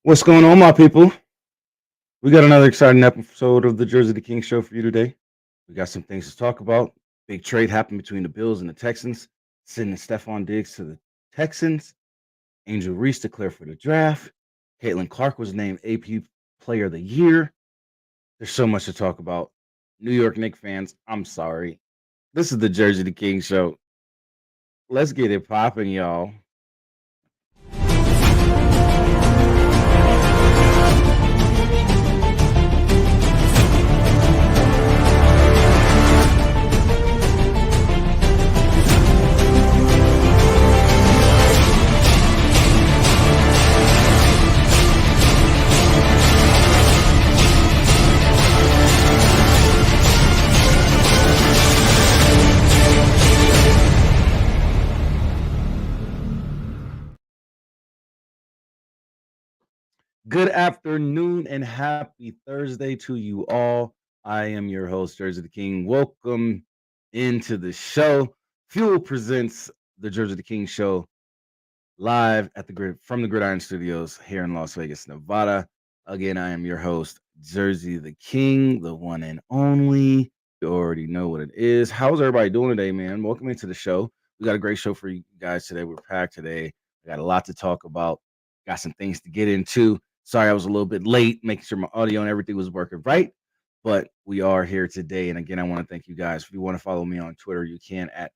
What's going on, my people? We got another exciting episode of the Jersey the King show for you today. We got some things to talk about. Big trade happened between the Bills and the Texans, sending Stefon Diggs to the Texans. Angel Reese declared for the draft. Caitlin Clark was named AP Player of the Year. There's so much to talk about. New York Knicks fans, I'm sorry. This is the Jersey the King show. Let's get it popping, y'all. Good afternoon and happy Thursday to you all. I am your host, Jersey the King. Welcome into the show. Fuel presents the Jersey the King show live at the grid from the Gridiron Studios here in Las Vegas, Nevada. Again, I am your host, Jersey the King, the one and only. You already know what it is. How's everybody doing today, man? Welcome into the show. We got a great show for you guys today. We're packed today. We got a lot to talk about. Got some things to get into. Sorry, I was a little bit late, making sure my audio and everything was working right. But we are here today. And again, I want to thank you guys. If you want to follow me on Twitter, you can at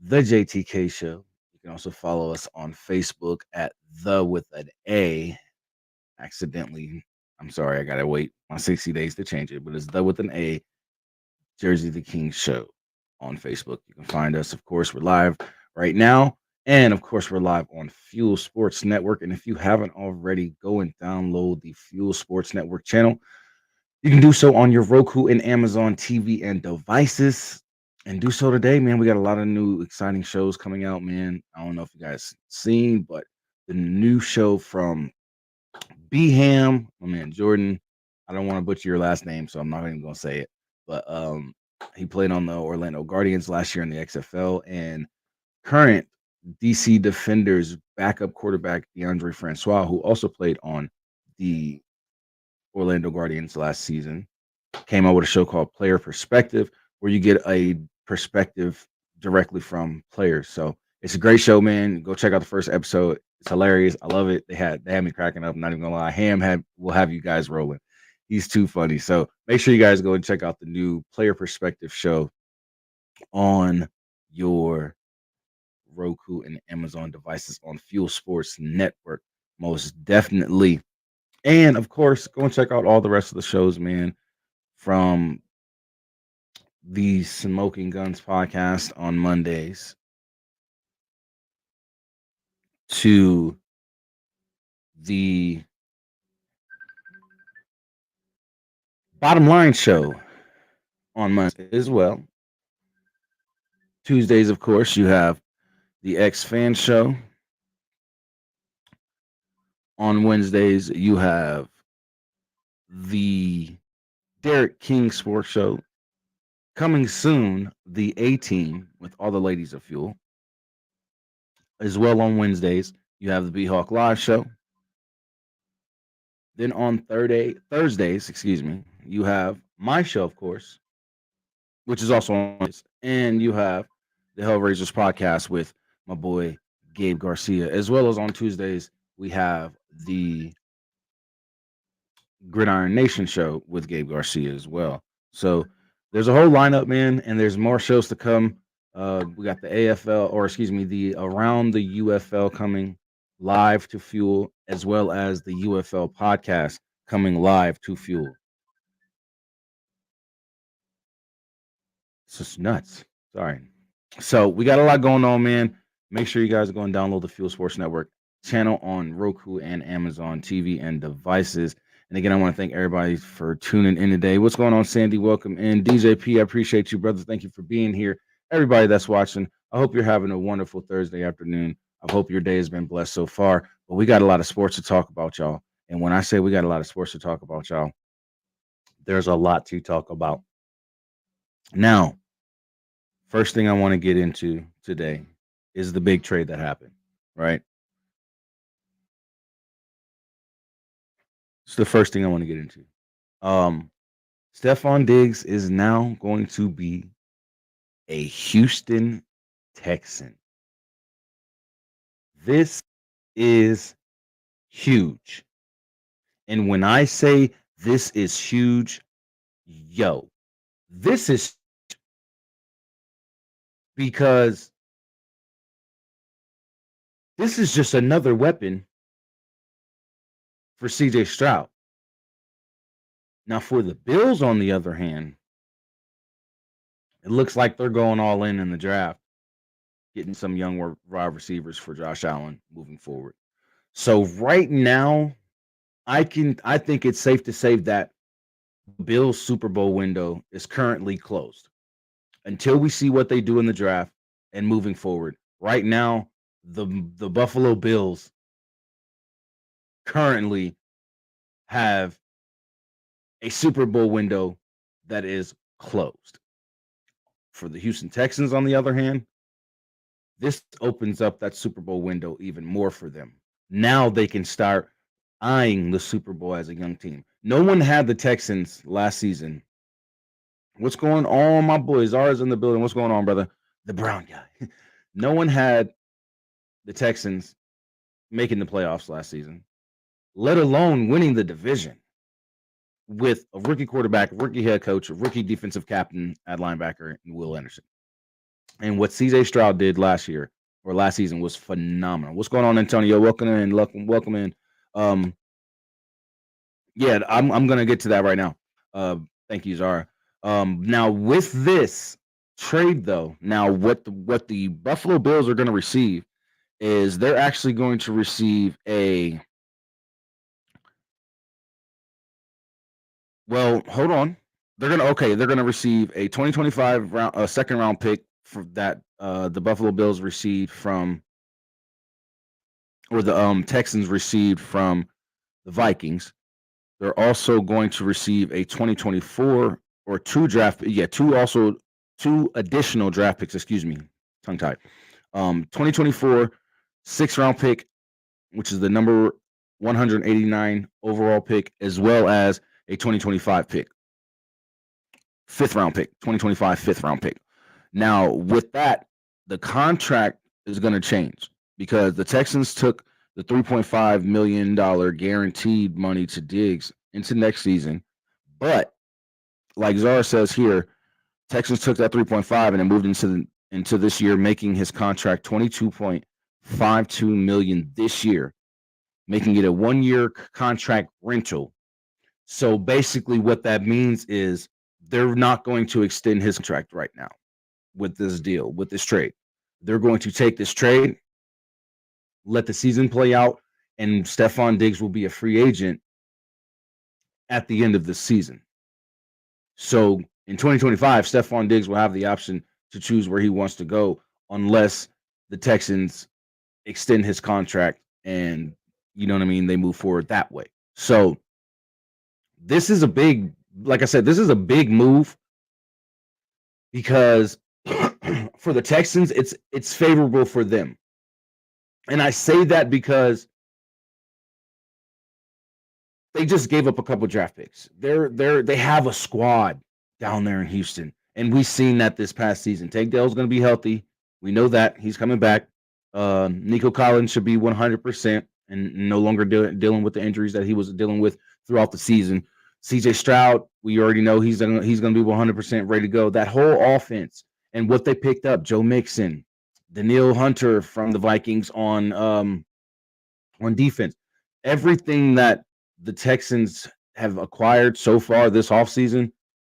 the JTK Show. You can also follow us on Facebook at the with an A. Accidentally, I'm sorry, I gotta wait my 60 days to change it, but it's the with an A, Jersey the King Show on Facebook. You can find us. Of course, we're live right now. And of course, we're live on Fuel Sports Network. And if you haven't already, go and download the Fuel Sports Network channel. You can do so on your Roku and Amazon TV and devices. And do so today, man. We got a lot of new exciting shows coming out, man. I don't know if you guys seen, but the new show from Beham, my man Jordan. I don't want to butcher your last name, so I'm not even gonna say it. But he played on the Orlando Guardians last year in the XFL, and current DC Defenders backup quarterback DeAndre Francois, who also played on the Orlando Guardians last season, came out with a show called Player Perspective, where you get a perspective directly from players. So it's a great show, man. Go check out the first episode. It's hilarious. I love it. They had me cracking up. I'm not even gonna lie. Will have you guys rolling. He's too funny. So make sure you guys go and check out the new Player Perspective show on your Roku and Amazon devices on Fuel Sports Network. Most definitely. And of course, go and check out all the rest of the shows, man, from the Smoking Guns podcast on Mondays to the Bottom Line show on Monday as well. Tuesdays, of course, you have the X Fan show. On Wednesdays, you have the Derek King Sports Show. Coming soon, the A Team with all the ladies of Fuel. As well on Wednesdays, you have the B Hawk Live show. Then on Thursdays, you have my show, of course, which is also on Mondays. And you have the Hellraisers podcast with my boy Gabe Garcia. As well as on Tuesdays, we have the Gridiron Nation show with Gabe Garcia as well. So there's a whole lineup, man, and there's more shows to come. We got the AFL, or excuse me, the Around the UFL coming live to Fuel, as well as the UFL podcast coming live to Fuel. It's just nuts. Sorry. So we got a lot going on, man. Make sure you guys go and download the Fuel Sports Network channel on Roku and Amazon TV and devices. And again, I want to thank everybody for tuning in today. What's going on, Sandy? Welcome in. DJP, I appreciate you, brother. Thank you for being here. Everybody that's watching, I hope you're having a wonderful Thursday afternoon. I hope your day has been blessed so far. But we got a lot of sports to talk about, y'all. And when I say we got a lot of sports to talk about, y'all, there's a lot to talk about. Now, first thing I want to get into today is the big trade that happened, right? It's the first thing I want to get into. Um, Stefon Diggs is now going to be a Houston Texan. This is huge. And when I say this is huge, yo, this is because this is just another weapon for CJ Stroud. Now, for the Bills, on the other hand, it looks like they're going all in the draft, getting some young wide receivers for Josh Allen moving forward. So right now, I think it's safe to say that Bills Super Bowl window is currently closed until we see what they do in the draft and moving forward. Right now, the Buffalo Bills currently have a Super Bowl window that is closed. For the Houston Texans, on the other hand, this opens up that Super Bowl window even more for them. Now they can start eyeing the Super Bowl as a young team. No one had the Texans last season. What's going on, my boys? Zara's in the building. What's going on, brother? The brown guy. No one had the Texans making the playoffs last season, let alone winning the division with a rookie quarterback, rookie head coach, a rookie defensive captain at linebacker, and Will Anderson. And what CJ Stroud did last year or last season was phenomenal. What's going on, Antonio? Welcome in. Welcome in. Um, yeah, I'm gonna get to that right now. Thank you, Zara. Now with this trade, though, now what the Buffalo Bills are going to receive is they're actually going to receive a. Well, hold on. They're gonna receive a 2025 second round pick for that the Buffalo Bills received from, or the Texans received from the Vikings. They're also going to receive a 2024 or two additional draft picks, excuse me, tongue tied. 2024 6th round pick, which is the number 189 overall pick, as well as a 2025 pick. 5th round pick, 2025 5th round pick. Now, with that, the contract is going to change because the Texans took the $3.5 million guaranteed money to Diggs into next season. But like Zara says here, Texans took that 3.5 and then moved into this year, making his contract $22.52 million this year, making it a 1-year contract rental. So basically, what that means is they're not going to extend his contract right now with this deal, with this trade. They're going to take this trade, let the season play out, and Stefon Diggs will be a free agent at the end of the season. So in 2025, Stefon Diggs will have the option to choose where he wants to go unless the Texans extend his contract and, you know what I mean, they move forward that way. So this is a big, like I said, this is a big move because for the Texans, it's favorable for them. And I say that because they just gave up a couple draft picks. They have a squad down there in Houston, and we've seen that this past season. Tank Dell's going to be healthy. We know that he's coming back. Nico Collins should be 100% and no longer dealing with the injuries that he was dealing with throughout the season. CJ Stroud, we already know he's going to be 100% ready to go. That whole offense and what they picked up, Joe Mixon, Danielle Hunter from the Vikings on defense, everything that the Texans have acquired so far this offseason,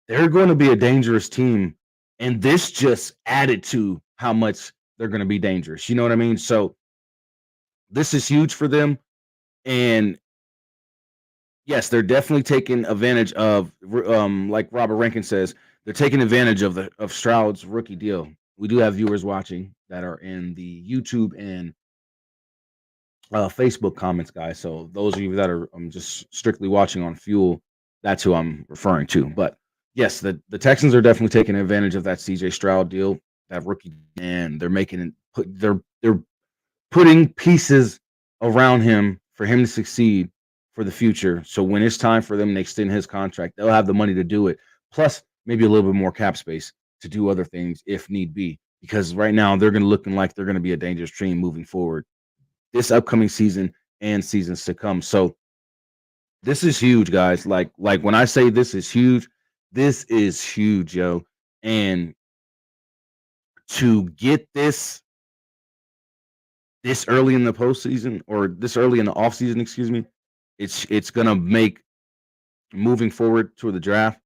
they're going to be a dangerous team. And this just added to how much they're going to be dangerous. You know what I mean? So this is huge for them. And yes, they're definitely taking advantage of, like Robert Rankin says, they're taking advantage of Stroud's rookie deal. We do have viewers watching that are in the YouTube and Facebook comments, guys. So those of you that are just strictly watching on Fuel, that's who I'm referring to. But yes, the Texans are definitely taking advantage of that CJ Stroud deal, that rookie, and they're making it. They're putting pieces around him for him to succeed for the future. So when it's time for them to extend his contract, they'll have the money to do it. Plus, maybe a little bit more cap space to do other things if need be. Because right now they're going to looking like they're going to be a dangerous team moving forward this upcoming season and seasons to come. So this is huge, guys. Like when I say this is huge, yo. And to get this early in the postseason or this early in the offseason, excuse me, it's gonna make moving forward to the draft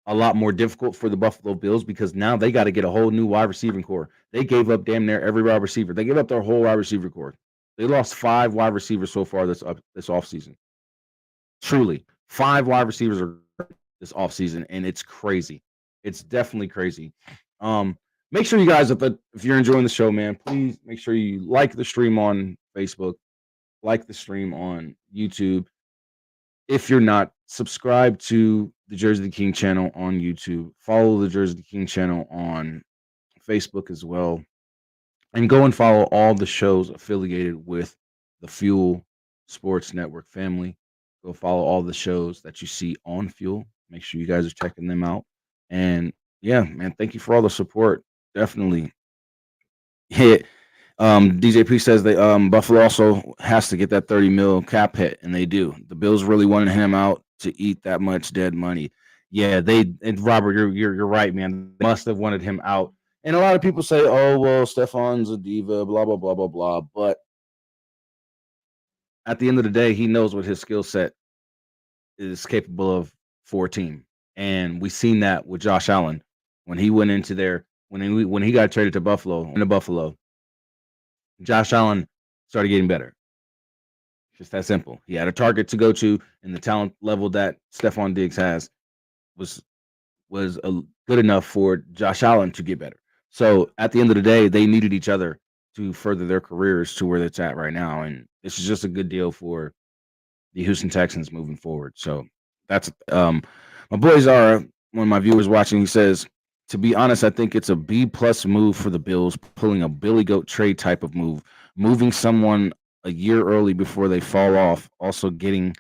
a lot more difficult for the Buffalo Bills because now they got to get a whole new wide receiving core. They gave up damn near every wide receiver. They gave up their whole wide receiver core. They lost 5 wide receivers so far this offseason. Truly, 5 wide receivers are this offseason, and it's crazy. It's definitely crazy. Make sure you guys, if you're enjoying the show, man, please make sure you like the stream on Facebook, like the stream on YouTube. If you're not, subscribe to the Jersey the King channel on YouTube. Follow the Jersey the King channel on Facebook as well. And go and follow all the shows affiliated with the Fuel Sports Network family. Go follow all the shows that you see on Fuel. Make sure you guys are checking them out. And yeah, man, thank you for all the support. Definitely. Hit. DJP says they Buffalo also has to get that 30 mil cap hit, and they do. The Bills really wanted him out to eat that much dead money. Yeah, and Robert, you're right, man. They must have wanted him out. And a lot of people say, oh, well, Stefon's a diva, blah, blah, blah, blah, blah. But at the end of the day, he knows what his skill set is capable of for a team. And we've seen that with Josh Allen when he went into there, when he got traded to Buffalo, Josh Allen started getting better. Just that simple. He had a target to go to, and the talent level that Stefon Diggs has was good enough for Josh Allen to get better. So at the end of the day, they needed each other to further their careers to where it's at right now, and this is just a good deal for the Houston Texans moving forward. So that's my boy Zara, one of my viewers watching. He says, to be honest, I think it's a B+ move for the Bills, pulling a Billy Goat trade type of move, moving someone a year early before they fall off, also getting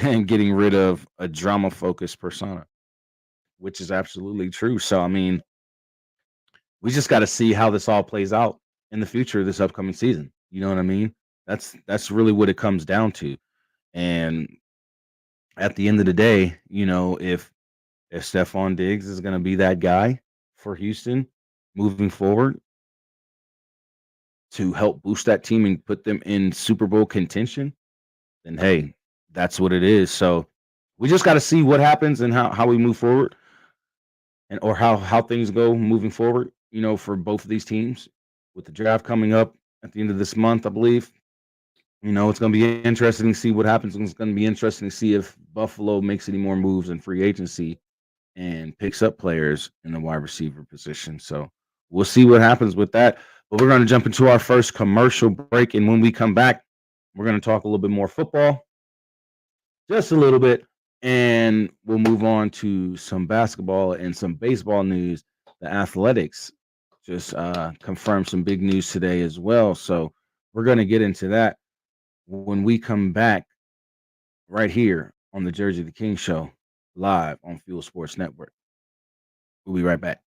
rid of a drama-focused persona, which is absolutely true. So, I mean, we just got to see how this all plays out in the future this upcoming season. You know what I mean? That's really what it comes down to. And at the end of the day, you know, if Stefon Diggs is going to be that guy for Houston moving forward to help boost that team and put them in Super Bowl contention, then hey, that's what it is. So we just got to see what happens and how we move forward and or how things go moving forward, you know, for both of these teams with the draft coming up at the end of this month, I believe. You know, it's going to be interesting to see what happens. It's going to be interesting to see if Buffalo makes any more moves in free agency and picks up players in the wide receiver position. So we'll see what happens with that. But we're going to jump into our first commercial break. And when we come back, we're going to talk a little bit more football, just a little bit. And we'll move on to some basketball and some baseball news. The Athletics just confirmed some big news today as well. So we're going to get into that when we come back right here on the Jersey the King Show, live on Fuel Sports Network. We'll be right back.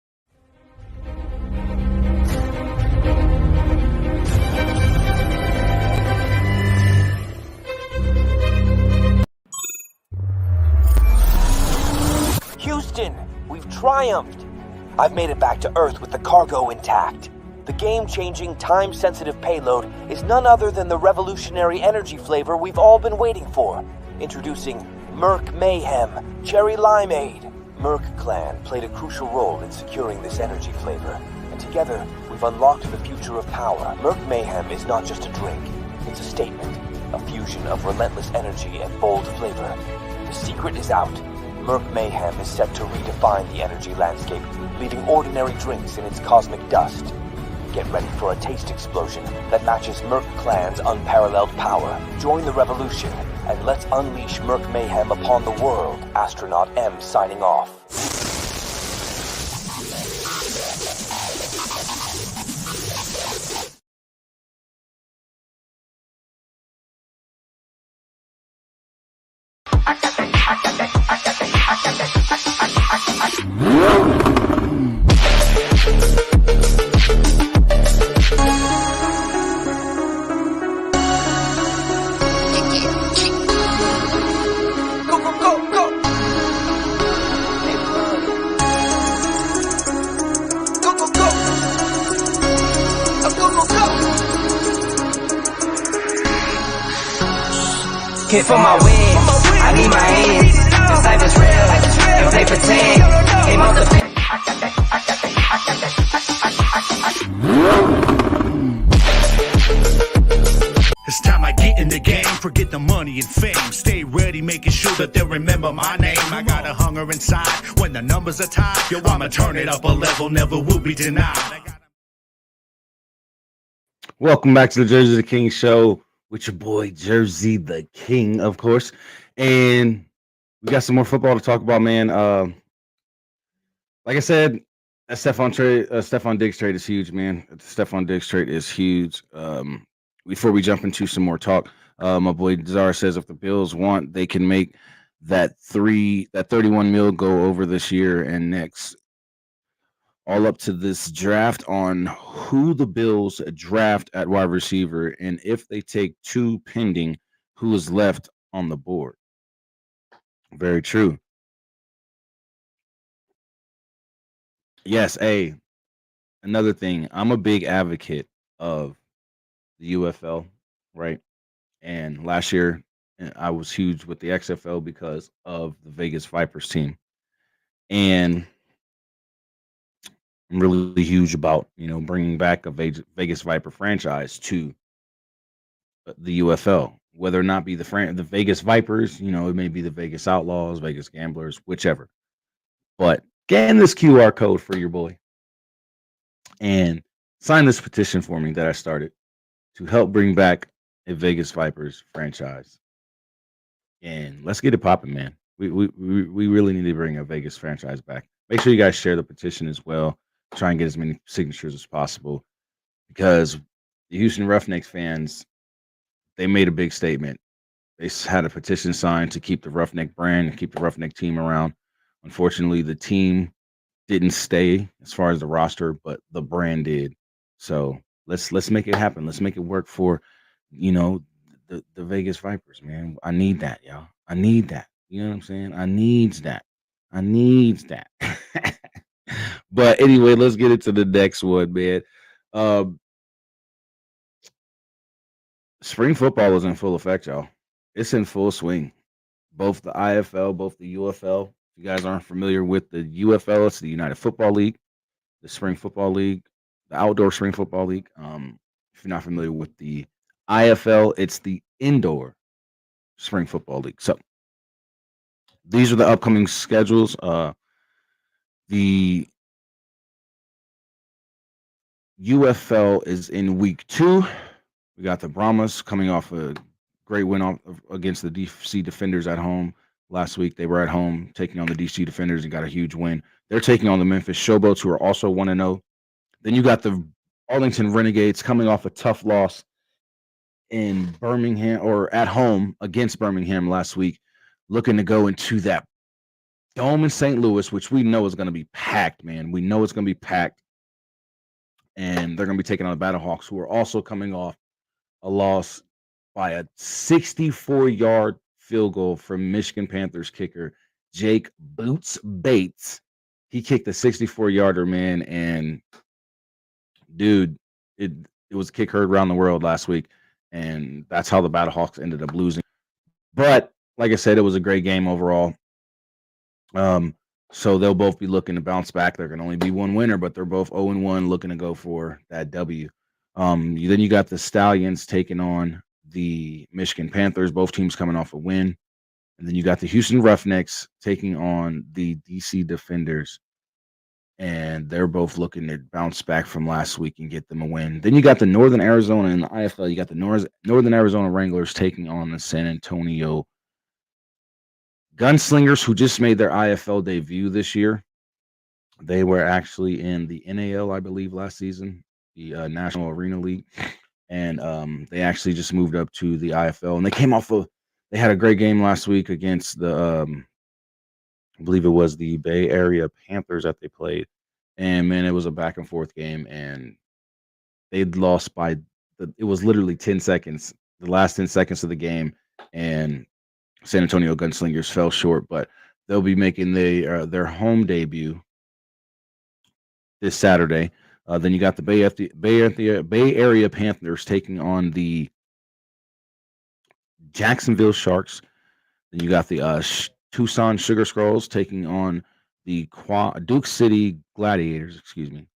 Houston, we've triumphed. I've made it back to Earth with the cargo intact. The game-changing, time-sensitive payload is none other than the revolutionary energy flavor we've all been waiting for. Introducing Merc Mayhem Cherry Limeade. Merc Clan played a crucial role in securing this energy flavor, and together we've unlocked the future of power. Merc Mayhem is not just a drink, it's a statement, a fusion of relentless energy and bold flavor. The secret is out. Merc Mayhem is set to redefine the energy landscape, leaving ordinary drinks in its cosmic dust. Get ready for a taste explosion that matches Merc Clan's unparalleled power. Join the revolution, and let's unleash Merc Mayhem upon the world. Astronaut M signing off. Go, go, go, go. Hey, bud. Go, go, go. Go, go, go. Can't feel my wings. I need my hands. This life is real. If they pretend, came out the pit. It's time I get in the game, forget the money and fame. Stay ready, making sure that they'll remember my name. I got a hunger inside when the numbers are tied. Yo, I'ma turn it up a level, never will be denied. Welcome back to the Jersey the King show with your boy Jersey the King, of course. And we got some more football to talk about, man. Like I said, that Stefon Diggs trade is huge, man. The Stefon Diggs trade is huge. Before we jump into some more talk, my boy Zara says if the Bills want, they can make that 31 mil go over this year and next. All up to this draft on who the Bills draft at wide receiver, and if they take two pending, who is left on the board. Very true. Yes, another thing, I'm a big advocate of the UFL, right? And last year, I was huge with the XFL because of the Vegas Vipers team. And I'm really huge about, bringing back a Vegas Viper franchise to the UFL, whether or not be the Vegas Vipers, it may be the Vegas Outlaws, Vegas Gamblers, whichever. But scan this QR code for your boy and sign this petition for me that I started to help bring back a Vegas Vipers franchise. And let's get it popping, man. We really need to bring a Vegas franchise back. Make sure you guys share the petition as well. Try and get as many signatures as possible because the Houston Roughnecks fans, they made a big statement. They had a petition signed to keep the Roughneck brand and keep the Roughneck team around. Unfortunately, the team didn't stay as far as the roster, but the brand did. So let's make it happen. Let's make it work for, the Vegas Vipers, man. I need that, y'all. I need that. You know what I'm saying? I needs that. I needs that. But anyway, let's get into the next one, man. Spring football is in full effect, y'all. It's in full swing. Both the IFL, both the UFL. If you guys aren't familiar with the UFL, it's the United Football League, the Spring Football League, the Outdoor Spring Football League. If you're not familiar with the IFL, it's the Indoor Spring Football League. So these are the upcoming schedules. The UFL is in week 2. We got the Brahmas coming off a great win against the DC Defenders at home. Last week, they were at home taking on the DC Defenders and got a huge win. They're taking on the Memphis Showboats, who are also 1-0. Then you got the Arlington Renegades coming off a tough loss in Birmingham or at home against Birmingham last week, looking to go into that dome in St. Louis, which we know is going to be packed, man. We know it's going to be packed. And they're going to be taking on the Battlehawks, who are also coming off a loss by a 64-yard field goal from Michigan Panthers kicker Jake Boots Bates. He kicked a 64-yarder, man, and dude, it was a kick heard around the world last week, and that's how the Battlehawks ended up losing. But like I said, it was a great game overall. So they'll both be looking to bounce back. There can only be one winner, but they're both 0-1, looking to go for that W. Then you got the Stallions taking on the Michigan Panthers, both teams coming off a win. And then you got the Houston Roughnecks taking on the DC Defenders. And they're both looking to bounce back from last week and get them a win. Then you got the Northern Arizona in the IFL. You got the Northern Arizona Wranglers taking on the San Antonio Gunslingers, who just made their IFL debut this year. They were actually in the NAL, I believe, last season, the National Arena League. And they actually just moved up to the IFL. And they came off They had a great game last week against I believe it was the Bay Area Panthers that they played, and man, it was a back and forth game, and they'd lost by it was literally 10 seconds, the last 10 seconds of the game, and San Antonio Gunslingers fell short, but they'll be making their home debut this Saturday. Then you got the Bay Area Panthers taking on the Jacksonville Sharks. Then you got the Tucson Sugar Skulls taking on the Duke City Gladiators. Excuse me.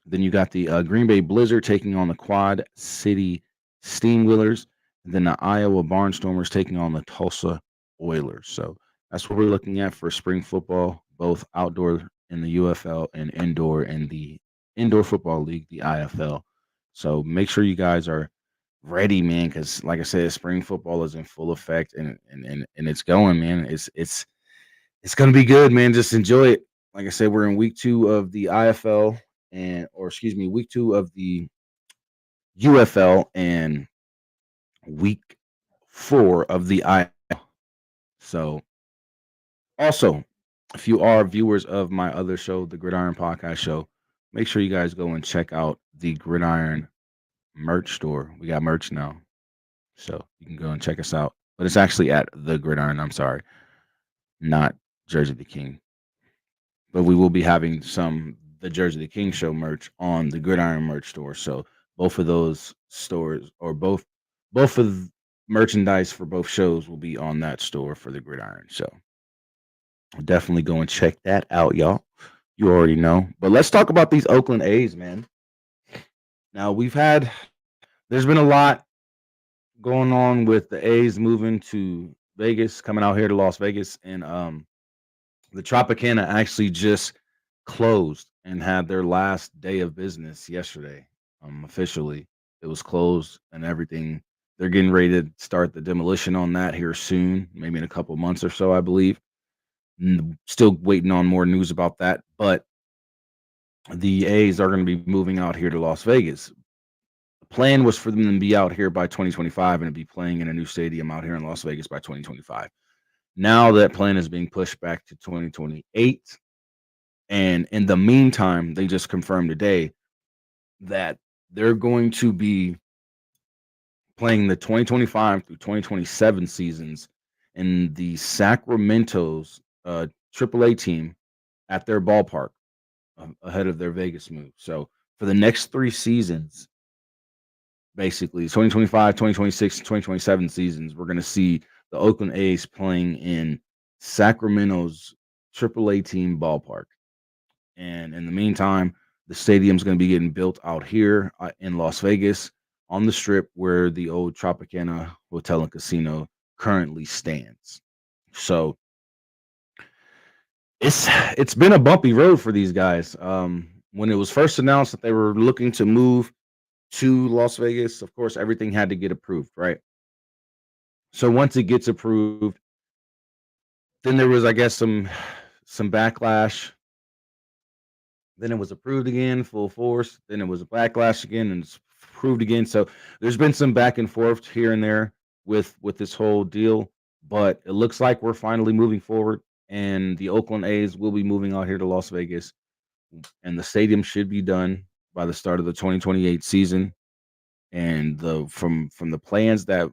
Then you got the Green Bay Blizzard taking on the Quad City Steamwheelers, and then the Iowa Barnstormers taking on the Tulsa Oilers. So that's what we're looking at for spring football, both outdoor in the UFL and indoor in the Indoor Football League, the IFL. So make sure you guys are ready, man, because like I said, spring football is in full effect, and it's going, man. It's gonna be good, man. Just enjoy it. Like I said, we're in week 2 of the IFL or excuse me, week 2 of the UFL and week 4 of the IFL. So also, if you are viewers of my other show, the Gridiron Podcast Show, make sure you guys go and check out the Gridiron merch store. We got merch now. So you can go and check us out. But it's actually at the Gridiron. I'm sorry, not Jersey the King. But we will be having some the Jersey the King show merch on the Gridiron merch store. So both of those stores or both of merchandise for both shows will be on that store for the Gridiron. So definitely go and check that out, y'all. You already know. But let's talk about these Oakland A's, man. Now there's been a lot going on with the A's moving to Vegas, coming out here to Las Vegas, and the Tropicana actually just closed and had their last day of business yesterday. Officially, it was closed and everything. They're getting ready to start the demolition on that here soon, maybe in a couple months or so, I believe. Still waiting on more news about that, but the A's are going to be moving out here to Las Vegas. The plan was for them to be out here by 2025 and to be playing in a new stadium out here in Las Vegas by 2025. Now that plan is being pushed back to 2028. And in the meantime, they just confirmed today that they're going to be playing the 2025 through 2027 seasons in the Sacramento's AAA team at their ballpark ahead of their Vegas move. So for the next 3 seasons, basically 2025, 2026, 2027 seasons, we're going to see the Oakland A's playing in Sacramento's AAA team ballpark. And in the meantime, the stadium's going to be getting built out here in Las Vegas on the Strip where the old Tropicana Hotel and Casino currently stands. So it's been a bumpy road for these guys. When it was first announced that they were looking to move to Las Vegas, of course, everything had to get approved, right? So once it gets approved, then there was, I guess, some backlash. Then it was approved again, full force. Then it was a backlash again, and it's approved again. So there's been some back and forth here and there with this whole deal, but it looks like we're finally moving forward, and the Oakland A's will be moving out here to Las Vegas, and the stadium should be done by the start of the 2028 season. And from the plans that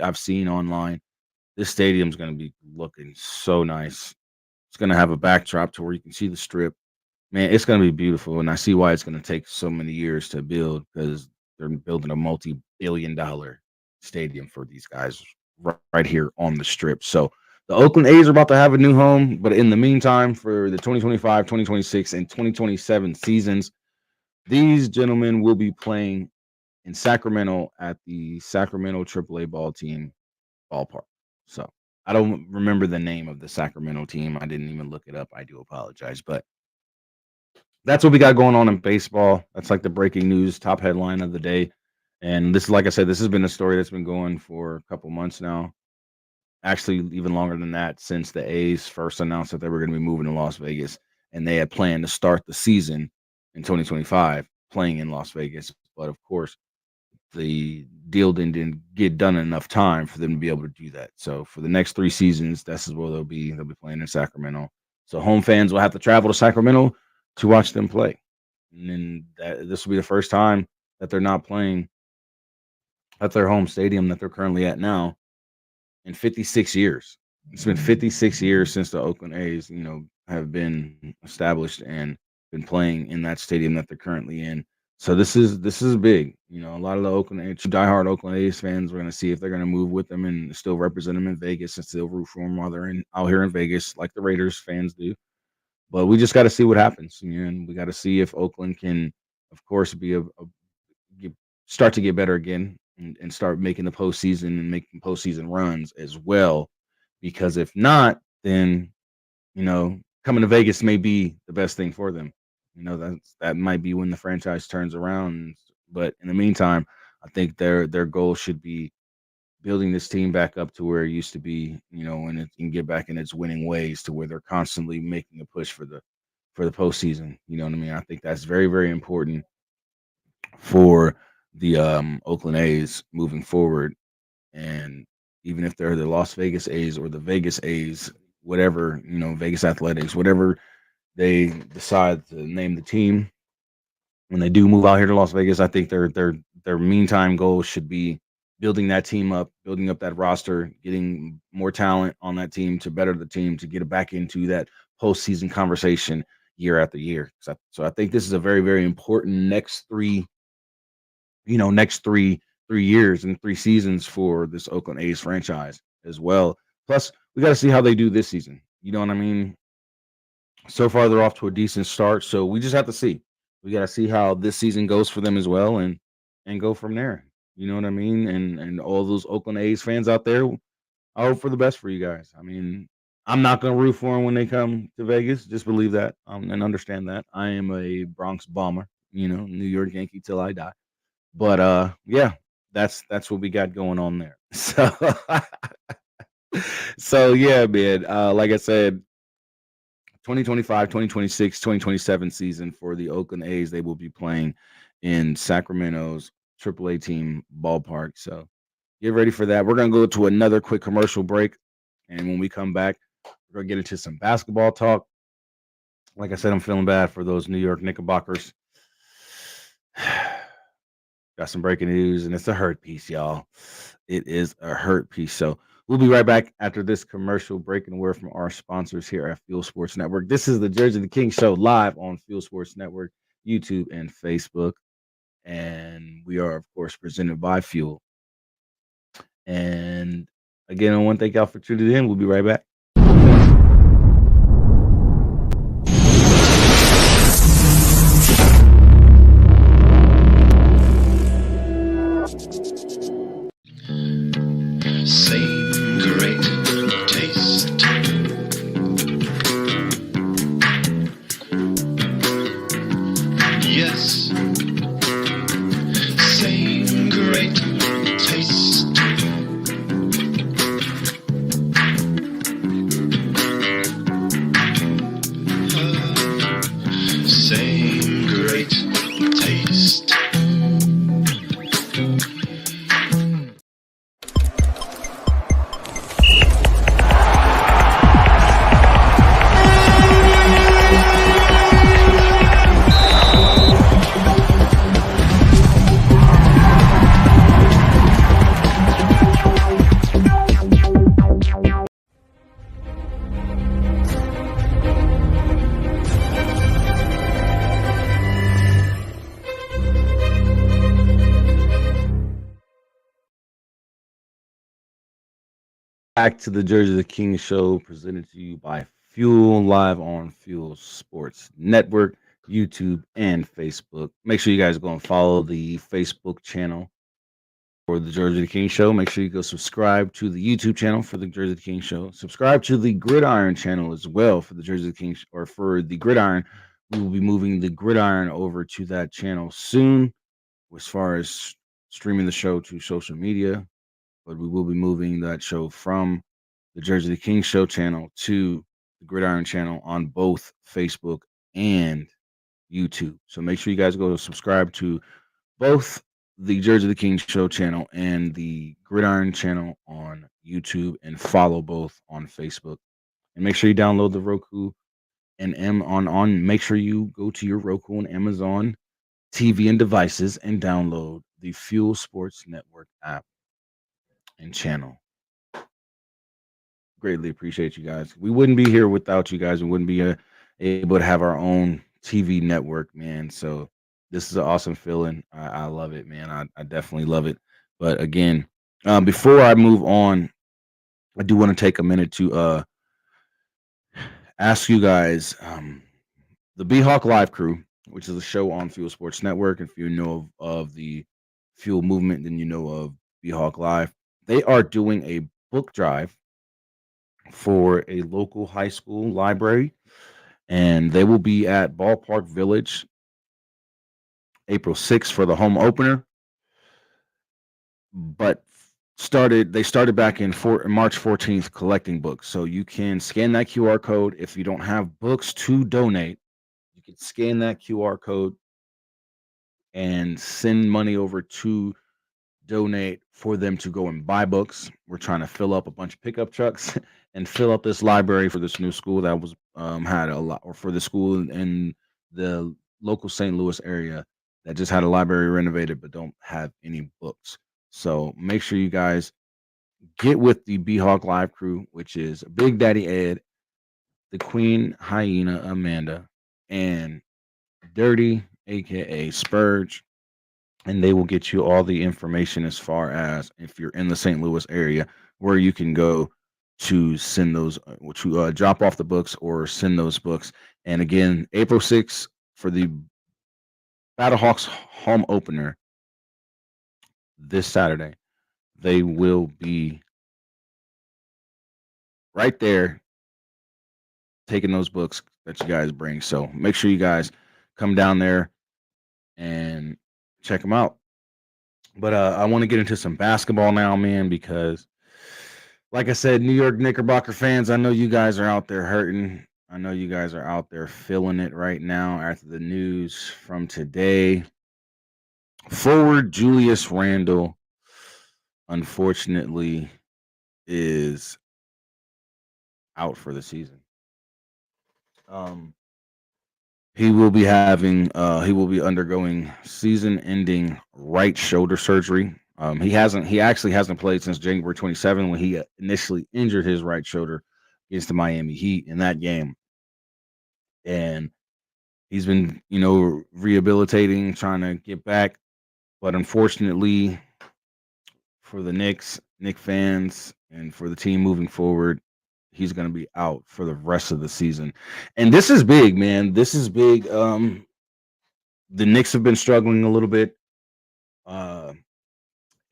I've seen online, this stadium's going to be looking so nice. It's going to have a backdrop to where you can see the Strip. Man, it's going to be beautiful, and I see why it's going to take so many years to build, because they're building a multi-billion-dollar stadium for these guys right here on the Strip. So the Oakland A's are about to have a new home, but in the meantime, for the 2025, 2026, and 2027 seasons, these gentlemen will be playing in Sacramento at the Sacramento AAA ball team ballpark. So I don't remember the name of the Sacramento team. I didn't even look it up. I do apologize, but that's what we got going on in baseball. That's like the breaking news top headline of the day. And this, like I said, this has been a story that's been going for a couple months now. Actually, even longer than that, since the A's first announced that they were going to be moving to Las Vegas, and they had planned to start the season in 2025 playing in Las Vegas. But of course, the deal didn't get done in enough time for them to be able to do that. So for the next 3 seasons, this is where they'll be. They'll be playing in Sacramento. So home fans will have to travel to Sacramento to watch them play. And then this will be the first time that they're not playing at their home stadium that they're currently at now in 56 years. It's been 56 years since the Oakland A's, have been established and been playing in that stadium that they're currently in. So this is big. A lot of the diehard Oakland A's fans, we're going to see if they're going to move with them and still represent them in Vegas and still root for them while they're out here in Vegas, like the Raiders fans do. But we just got to see what happens, and we got to see if Oakland can, of course, be start to get better again and start making the postseason and making postseason runs as well. Because if not, then coming to Vegas may be the best thing for them. That might be when the franchise turns around. But in the meantime, I think their goal should be building this team back up to where it used to be, and it can get back in its winning ways to where they're constantly making a push for the postseason. You know what I mean? I think that's very, very important for the Oakland A's moving forward. And even if they're the Las Vegas A's or the Vegas A's, whatever, Vegas Athletics, whatever they decide to name the team, when they do move out here to Las Vegas, I think their meantime goal should be building that team up, building up that roster, getting more talent on that team to better the team, to get it back into that postseason conversation year after year. So I think this is a very, very important next three years and 3 seasons for this Oakland A's franchise as well. Plus, we got to see how they do this season. You know what I mean? So far, they're off to a decent start. So we just have to see. We got to see how this season goes for them as well, and go from there. You know what I mean? And all those Oakland A's fans out there, I hope for the best for you guys. I mean, I'm not going to root for them when they come to Vegas. Just believe that and understand that. I am a Bronx Bomber, New York Yankee till I die. But yeah, that's what we got going on there. So yeah, man. Like I said, 2025, 2026, 2027 season for the Oakland A's, they will be playing in Sacramento's AAA team ballpark. So get ready for that. We're gonna go to another quick commercial break, and when we come back, we're gonna get into some basketball talk. Like I said, I'm feeling bad for those New York Knickerbockers. Got some breaking news, and it's a hurt piece, y'all. It is a hurt piece. So we'll be right back after this commercial break and word from our sponsors here at Fuel Sports Network. This is the Jersey the King Show live on Fuel Sports Network, YouTube, and Facebook. And we are, of course, presented by Fuel. And again, I want to thank y'all for tuning in. We'll be right back. Same great taste. Yes, same great taste. Same great taste. Back to the Jersey the King Show, presented to you by Fuel, live on Fuel Sports Network, YouTube, and Facebook. Make sure you guys go and follow the Facebook channel for the Jersey the King Show. Make sure you go subscribe to the YouTube channel for the Jersey the King Show. Subscribe to the Gridiron channel as well for the Jersey the King, or for the Gridiron. We will be moving the Gridiron over to that channel soon, as far as streaming the show to social media. But we will be moving that show from the Jersey the King Show channel to the Gridiron channel on both Facebook and YouTube. So make sure you guys go subscribe to both the Jersey the King Show channel and the Gridiron channel on YouTube, and follow both on Facebook. And make sure you download the Roku and make sure you go to your Roku and Amazon TV and devices and download the Fuel Sports Network app and channel. Greatly appreciate you guys. We wouldn't be here without you guys. We wouldn't be able to have our own TV network, man. So this is an awesome feeling. I love it, man. I definitely love it. But again, before I move on, I do want to take a minute to ask you guys, the B-Hawk Live Crew, which is a show on Fuel Sports Network. If you know of the Fuel movement, then you know of B-Hawk Live. They are doing a book drive for a local high school library, and they will be at Ballpark Village April 6th for the home opener. But they started back in March 14th collecting books. So you can scan that QR code. If you don't have books to donate, you can scan that QR code and send money over to donate for them to go and buy books. We're trying to fill up a bunch of pickup trucks and fill up this library for this new school that was had a lot, or for the school in the local St. Louis area that just had a library renovated but don't have any books. So make sure you guys get with the B-Hawk Live crew, which is Big Daddy Ed, the Queen Hyena Amanda, and Dirty, aka Spurge, and they will get you all the information as far as if you're in the St. Louis area where you can go to send those, to drop off the books or send those books. And again, April 6th for the Battlehawks home opener this Saturday, they will be right there taking those books that you guys bring. So make sure you guys come down there and check them out. But I want to get into some basketball now, man, because like I said, New York Knickerbocker fans, I know you guys are out there hurting. I know you guys are out there feeling it right now after the news from today. Forward Julius Randle, unfortunately, is out for the season. He will be undergoing season-ending right shoulder surgery. He actually hasn't played since January 27 when he initially injured his right shoulder against the Miami Heat in that game. And he's been, rehabilitating, trying to get back. But unfortunately for the Knick fans, and for the team moving forward, he's going to be out for the rest of the season. And this is big, man. This is big. The Knicks have been struggling a little bit.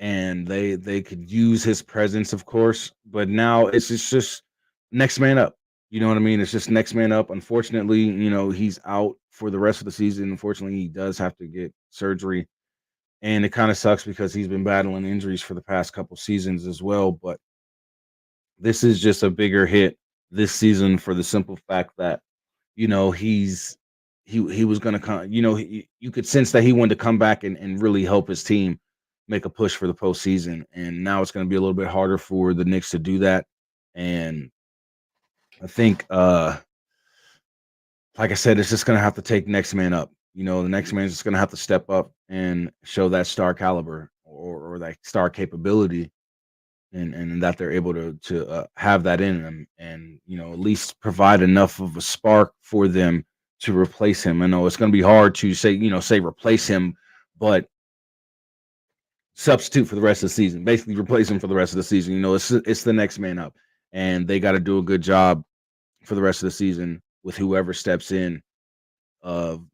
And they could use his presence, of course, but now it's just next man up. You know what I mean? It's just next man up. Unfortunately, he's out for the rest of the season. Unfortunately, he does have to get surgery, and it kind of sucks because he's been battling injuries for the past couple seasons as well. But this is just a bigger hit this season for the simple fact that he was going to come. You could sense that he wanted to come back and really help his team make a push for the postseason, and now it's going to be a little bit harder for the Knicks to do that. And I think, like I said, it's just going to have to take next man up. The next man is just going to have to step up and show that star caliber or that star capability, and that they're able to have that in them, and at least provide enough of a spark for them to replace him. I know it's going to be hard to say replace him, but substitute for the rest of the season, basically replace him for the rest of the season. It's the next man up, and they got to do a good job for the rest of the season with whoever steps in of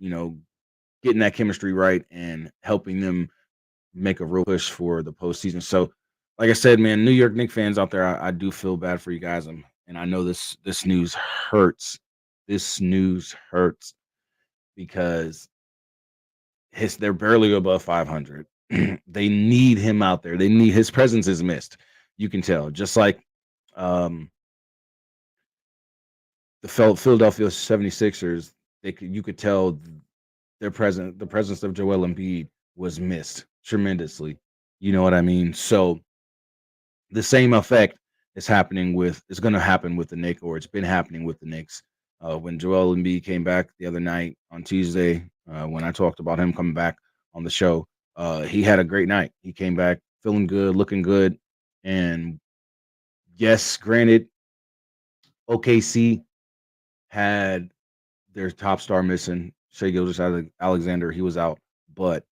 getting that chemistry right and helping them make a real push for the postseason. So like I said, man, New York Knicks fans out there, I do feel bad for you guys, and I know this news hurts. This news hurts because they're barely above 500. They need him out there. They need his presence is missed. You can tell, just like the Philadelphia 76ers, you could tell the presence of Joel Embiid was missed tremendously. You know what I mean? So the same effect is going to happen with the Knicks, or it's been happening with the Knicks. When Joel Embiid came back the other night on Tuesday, when I talked about him coming back on the show, he had a great night. He came back feeling good, looking good, and yes, granted, OKC had their top star missing. Shai Alexander, he was out, but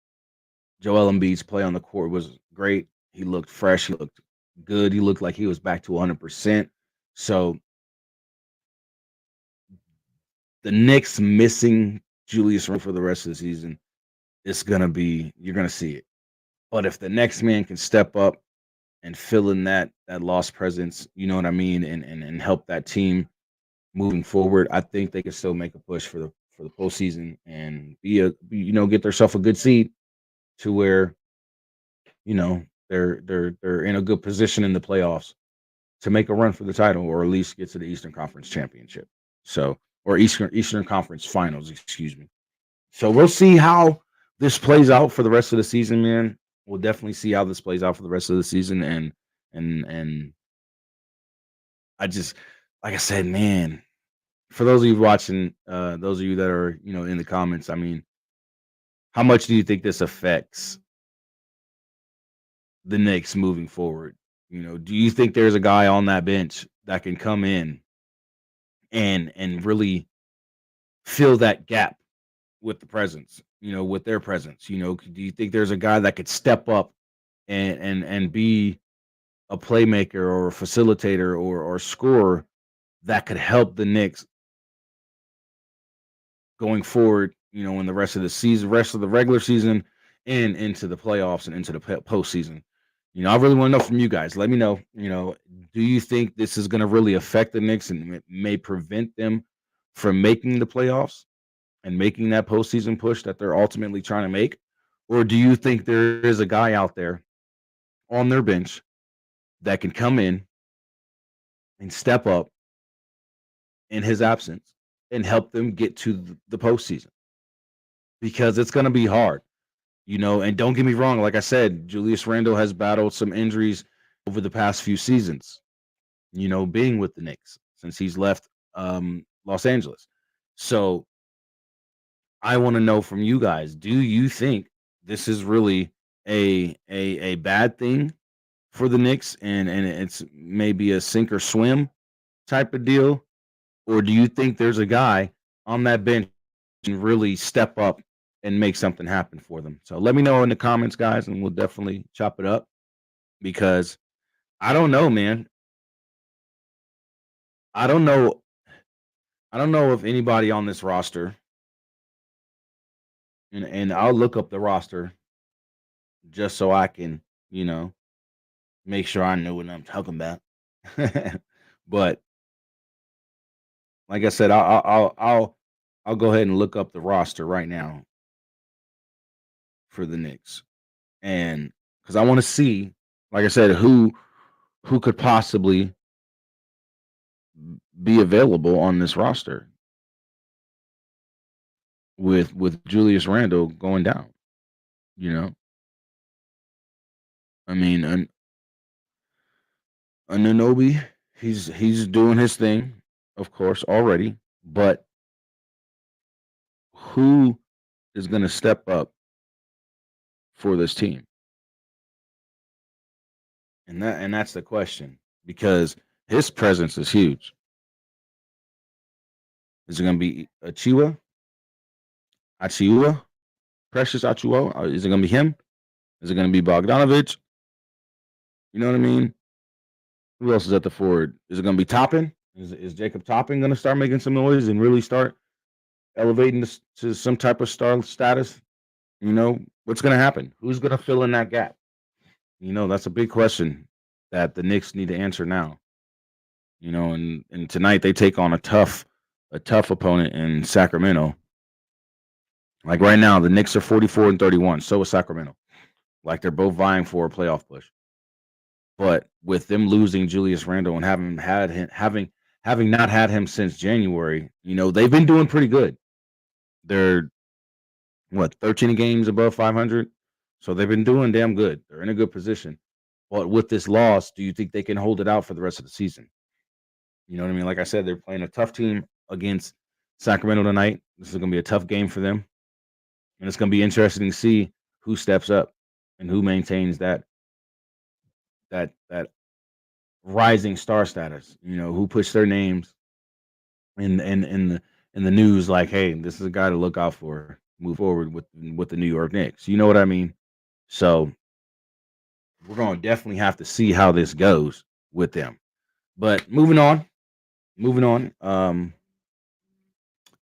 Joel Embiid's play on the court was great. He looked fresh. He looked good. He looked like he was back to 100%. So the Knicks missing Julius Randle for the rest of the season, you're gonna see it. But if the next man can step up and fill in that lost presence, you know what I mean, and help that team moving forward, I think they can still make a push for the postseason and get themselves a good seed to where they're in a good position in the playoffs to make a run for the title, or at least get to the Eastern Conference Championship. So, or Eastern Conference Finals, excuse me. So we'll see how this plays out for the rest of the season, man. We'll definitely see how this plays out for the rest of the season, and I just, like I said, man. For those of you watching, those of you that are in the comments, I mean, how much do you think this affects the Knicks moving forward? Do you think there's a guy on that bench that can come in and really fill that gap with the presence, with their presence? Do you think there's a guy that could step up and be a playmaker or a facilitator or scorer that could help the Knicks going forward, in the rest of the season, rest of the regular season, and into the playoffs and into the postseason? I really want to know from you guys. Let me know. Do you think this is going to really affect the Knicks and may prevent them from making the playoffs and making that postseason push that they're ultimately trying to make? Or do you think there is a guy out there on their bench that can come in and step up in his absence and help them get to the postseason? Because it's going to be hard. And don't get me wrong, like I said, Julius Randle has battled some injuries over the past few seasons, being with the Knicks since he's left Los Angeles. So I want to know from you guys, do you think this is really a bad thing for the Knicks and it's maybe a sink or swim type of deal? Or do you think there's a guy on that bench and really step up and make something happen for them? So let me know in the comments, guys, and we'll definitely chop it up, because I don't know, man. I don't know. I don't know if anybody on this roster, and I'll look up the roster just so I can, make sure I know what I'm talking about. But like I said, I'll go ahead and look up the roster right now for the Knicks, and because I want to see, like I said, who could possibly be available on this roster with Julius Randle going down. I mean, Anunoby, he's doing his thing, of course, already, but who is going to step up for this team? And that's the question, because his presence is huge. Is it going to be Achiuwa, Precious Achiuwa? Is it going to be him? Is it going to be Bogdanovich? You know what I mean? Who else is at the forward? Is it going to be Toppin? Is Jacob Toppin going to start making some noise and really start elevating this to some type of star status? What's going to happen? Who's going to fill in that gap? That's a big question that the Knicks need to answer now. And tonight they take on a tough opponent in Sacramento. Like right now, the Knicks are 44-31. So is Sacramento. Like they're both vying for a playoff push. But with them losing Julius Randle and having not had him since January, they've been doing pretty good. They're 13 games above 500. So they've been doing damn good. They're in a good position. But with this loss, do you think they can hold it out for the rest of the season? You know what I mean? Like I said, they're playing a tough team against Sacramento tonight. This is going to be a tough game for them. And it's going to be interesting to see who steps up and who maintains that rising star status. You know, who puts their names in the news like, hey, this is a guy to look out for. Move forward with the New York Knicks. You know what I mean? So we're going to definitely have to see how this goes with them. But moving on.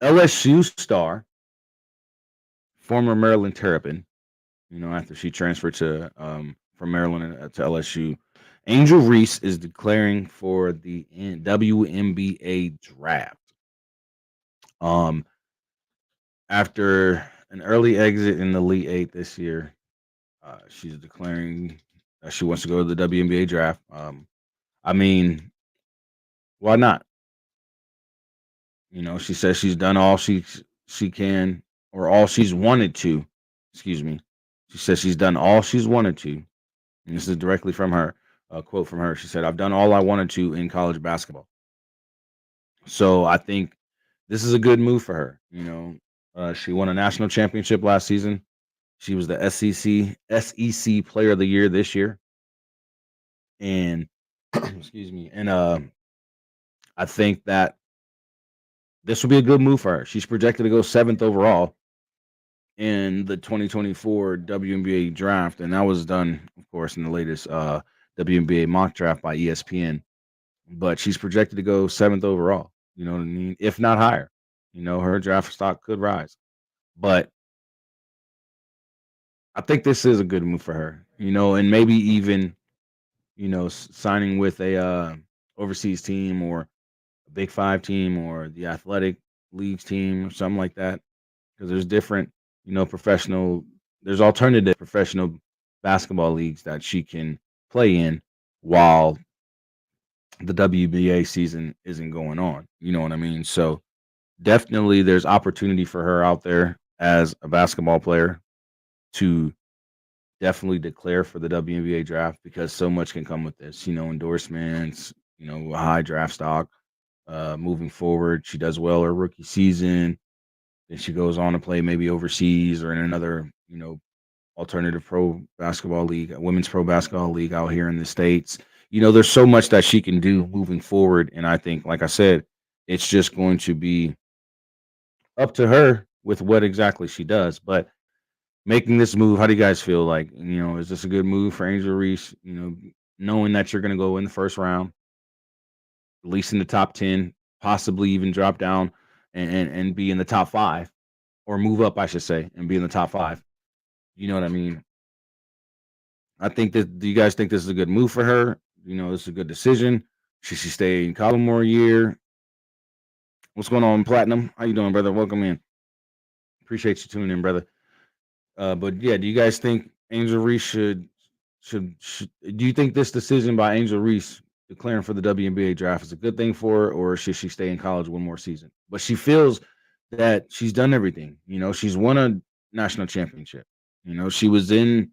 LSU star, former Maryland Terrapin, you know, after she transferred to from Maryland to LSU, Angel Reese is declaring for the WNBA draft. After an early exit in the Elite Eight this year, she's declaring that she wants to go to the WNBA draft. I mean, why not? You know, she says she's done all she can, or all she's wanted to. Excuse me. She says she's done all she's wanted to. And this is directly from her, a quote from her. She said, "I've done all I wanted to in college basketball." So I think this is a good move for her. You know, she won a national championship last season. She was the SEC Player of the Year this year, and excuse me, and I think that this will be a good move for her. She's projected to go 7th overall in the 2024 WNBA draft, and that was done, of course, in the latest WNBA mock draft by ESPN. But she's projected to go 7th overall. You know what I mean? If not higher. You know, her draft stock could rise. But I think this is a good move for her. You know, and maybe even, you know, signing with a overseas team or a Big Five team or the athletic leagues team or something like that. Because there's different, you know, there's alternative professional basketball leagues that she can play in while the WBA season isn't going on. You know what I mean? So definitely there's opportunity for her out there as a basketball player to definitely declare for the WNBA draft, because so much can come with this, you know, endorsements, you know, a high draft stock moving forward. She does well her rookie season. Then she goes on to play maybe overseas or in another, you know, alternative pro basketball league, a women's pro basketball league out here in the States. You know, there's so much that she can do moving forward. And I think, like I said, it's just going to be up to her with what exactly she does. But making this move, how do you guys feel? Like, you know, is this a good move for Angel Reese? You know, knowing that you're going to go in the first round, at least in the top 10, possibly even drop down and be in the top 5, or move up, I should say, and be in the top 5. You know what I mean? I think that, do you guys think this is a good move for her? You know, this is a good decision. Should she stay in college more a year? What's going on, Platinum? How you doing, brother? Welcome in. Appreciate you tuning in, brother. But yeah, do you guys think Angel Reese should do you think this decision by Angel Reese declaring for the WNBA draft is a good thing for her, or should she stay in college one more season? But she feels that she's done everything. You know, she's won a national championship. You know, she was in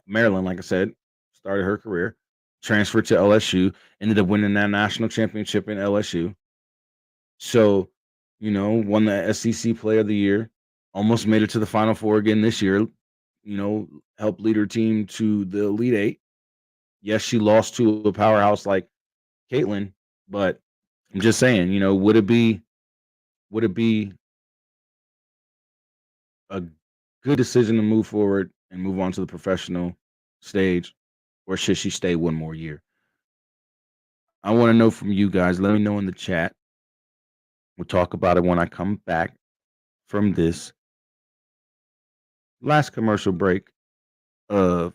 Maryland, like I said, started her career, transferred to LSU, ended up winning that national championship in LSU. So, you know, won the SEC Player of the Year, almost made it to the Final Four again this year, you know, helped lead her team to the Elite Eight. Yes, she lost to a powerhouse like Caitlin, but I'm just saying, you know, would it be a good decision to move forward and move on to the professional stage, or should she stay one more year? I want to know from you guys. Let me know in the chat. We'll talk about it when I come back from this last commercial break of